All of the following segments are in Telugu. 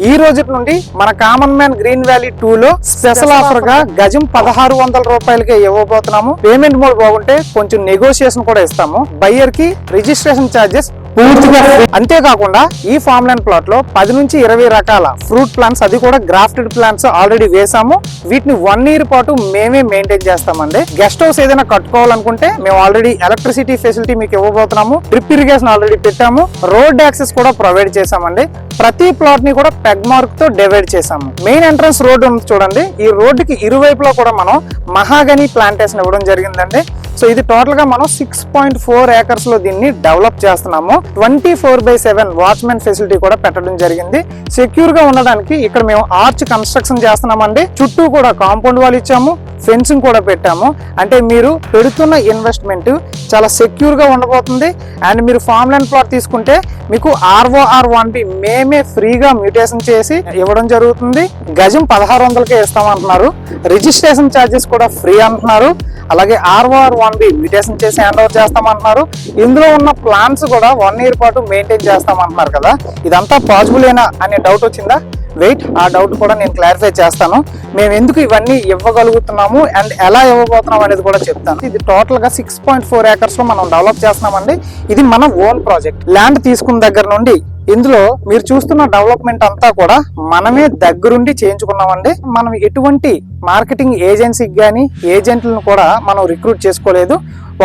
ఈ రోజు నుండి మన కామన్ మ్యాన్ గ్రీన్ వ్యాలీ 2 లో స్పెషల్ ఆఫర్ గా గజం 1600 రూపాయలకే ఇవ్వబోతున్నాము. పేమెంట్ మోడ్ బాగుంటే కొంచెం నెగోషియేషన్ కూడా ఇస్తాము. బయ్యర్ కి రిజిస్ట్రేషన్ ఛార్జెస్ పూర్తిగా ఫ్రీ. అంతేకాకుండా ఈ ఫార్మ్ ల్యాండ్ ప్లాట్ లో 10 నుంచి 20 రకాల ఫ్రూట్ ప్లాంట్స్, అది కూడా గ్రాఫ్టెడ్ ప్లాంట్స్ ఆల్రెడీ వేసాము. వీటిని 1 ఇయర్ పాటు మేమే మెయింటైన్ చేస్తామండి. గెస్ట్ హౌస్ ఏదైనా కట్టుకోవాలనుకుంటే మేము ఆల్రెడీ ఎలక్ట్రిసిటీ ఫెసిలిటీ మీకు ఇవ్వబోతున్నాము. డ్రిప్ ఇరిగేషన్ ఆల్రెడీ పెట్టాము. రోడ్ యాక్సెస్ కూడా ప్రొవైడ్ చేసామండి. ప్రతి ప్లాట్ ని కూడా పెగ్ మార్క్ తో డివైడ్ చేసాము. మెయిన్ ఎంట్రన్స్ రోడ్ ఉంది చూడండి. ఈ రోడ్డుకి ఇరువైపులా కూడా మనం మహాగని ప్లాంటేషన్ ఇవ్వడం జరిగిందండి. సో ఇది టోటల్ గా మనం 6.4 ఏకర్స్ లో దీన్ని డెవలప్ చేస్తున్నాము. 24/7 వాచ్మెన్ ఫెసిలిటీ కూడా పెట్టడం జరిగింది. సెక్యూర్ గా ఉండడానికి ఇక్కడ మేము ఆర్చ్ కన్స్ట్రక్షన్ చేస్తున్నామండి. చుట్టూ కూడా కాంపౌండ్ వాల్ ఇచ్చాము, ఫెన్సింగ్ కూడా పెట్టాము. అంటే మీరు పెడుతున్న ఇన్వెస్ట్మెంట్ చాలా సెక్యూర్ గా ఉండబోతుంది. అండ్ మీరు ఫార్మ్ ల్యాండ్ ప్లాట్ తీసుకుంటే మీకు ROR1B మేమే ఫ్రీగా మ్యూటేషన్ చేసి ఇవ్వడం జరుగుతుంది. గజం 1600కే ఇస్తామంటున్నారు. రిజిస్ట్రేషన్ ఛార్జెస్ కూడా ఫ్రీ అంటున్నారు. అలాగే ROR1B మ్యూటేషన్ చేసి హ్యాండ్ ఓవర్ చేస్తామంటున్నారు. ఇందులో ఉన్న ప్లాన్స్ కూడా 1 ఇయర్ పాటు మెయింటైన్ చేస్తామంటున్నారు కదా. ఇదంతా పాసిబుల్ ఏనా అనే డౌట్ వచ్చిందా? వెయిట్, ఆ డౌట్ కూడా నేను క్లారిఫై చేస్తాను. మేము ఎందుకు ఇవన్నీ ఇవ్వగలుగుతున్నాము అండ్ ఎలా ఇవ్వబోతున్నాం అనేది కూడా చెప్తాను. ఇది టోటల్ గా 6.4 ఏకర్స్ లో మనం డెవలప్ చేస్తున్నామండి. ఇది మన ఓన్ ప్రాజెక్ట్. ల్యాండ్ తీసుకున్న దగ్గర నుండి ఇందులో మీరు చూస్తున్న డెవలప్మెంట్ అంతా కూడా మనమే దగ్గరుండి చేయించుకున్నామండి. మనం ఎటువంటి మార్కెటింగ్ ఏజెన్సీకి కానీ ఏజెంట్లను కూడా మనం రిక్రూట్ చేసుకోలేదు.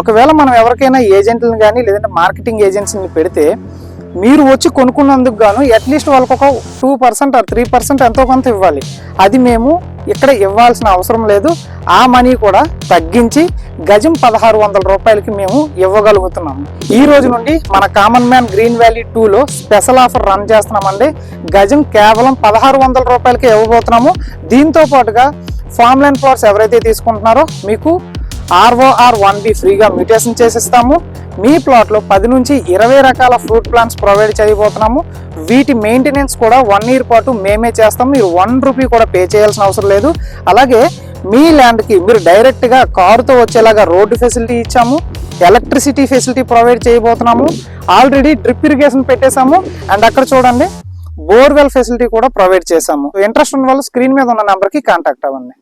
ఒకవేళ మనం ఎవరికైనా ఏజెంట్లను కానీ లేదంటే మార్కెటింగ్ ఏజెన్సీని పెడితే మీరు వచ్చి కొనుక్కున్నందుకు గాను అట్లీస్ట్ వాళ్ళకి ఒక 2% or 3% ఎంతో కొంత ఇవ్వాలి. అది మేము ఇక్కడ ఇవ్వాల్సిన అవసరం లేదు. ఆ మనీ కూడా తగ్గించి గజం 1600 రూపాయలకి మేము ఇవ్వగలుగుతున్నాము. ఈ రోజు నుండి మన కామన్ మ్యాన్ గ్రీన్ వ్యాలీ 2 లో స్పెషల్ ఆఫర్ రన్ చేస్తున్నామండి. గజం కేవలం 1600 రూపాయలకి ఇవ్వబోతున్నాము. దీంతో పాటుగా ఫార్మ్ ల్యాండ్ ప్లాట్స్ ఎవరైతే తీసుకుంటున్నారో మీకు ROR1B ఫ్రీగా మ్యూటేషన్ చేసిస్తాము. మీ ప్లాట్ లో 10 నుంచి 20 రకాల ఫ్రూట్ ప్లాంట్స్ ప్రొవైడ్ చేయబోతున్నాము. వీటి మెయింటెనెన్స్ కూడా 1 ఇయర్ పాటు మేమే చేస్తాము. మీరు 1 రూపీ కూడా పే చేయాల్సిన అవసరం లేదు. అలాగే మీ ల్యాండ్ కి మీరు డైరెక్ట్ గా కారుతో వచ్చేలాగా రోడ్డు ఫెసిలిటీ ఇచ్చాము. ఎలక్ట్రిసిటీ ఫెసిలిటీ ప్రొవైడ్ చేయబోతున్నాము. ఆల్రెడీ డ్రిప్ ఇరిగేషన్ పెట్టేశాము. అండ్ అక్కడ చూడండి బోర్వెల్ ఫెసిలిటీ కూడా ప్రొవైడ్ చేశాము. ఇంట్రెస్ట్ ఉన్న వాళ్ళు స్క్రీన్ మీద ఉన్న నెంబర్ కి కాంటాక్ట్ అవ్వండి.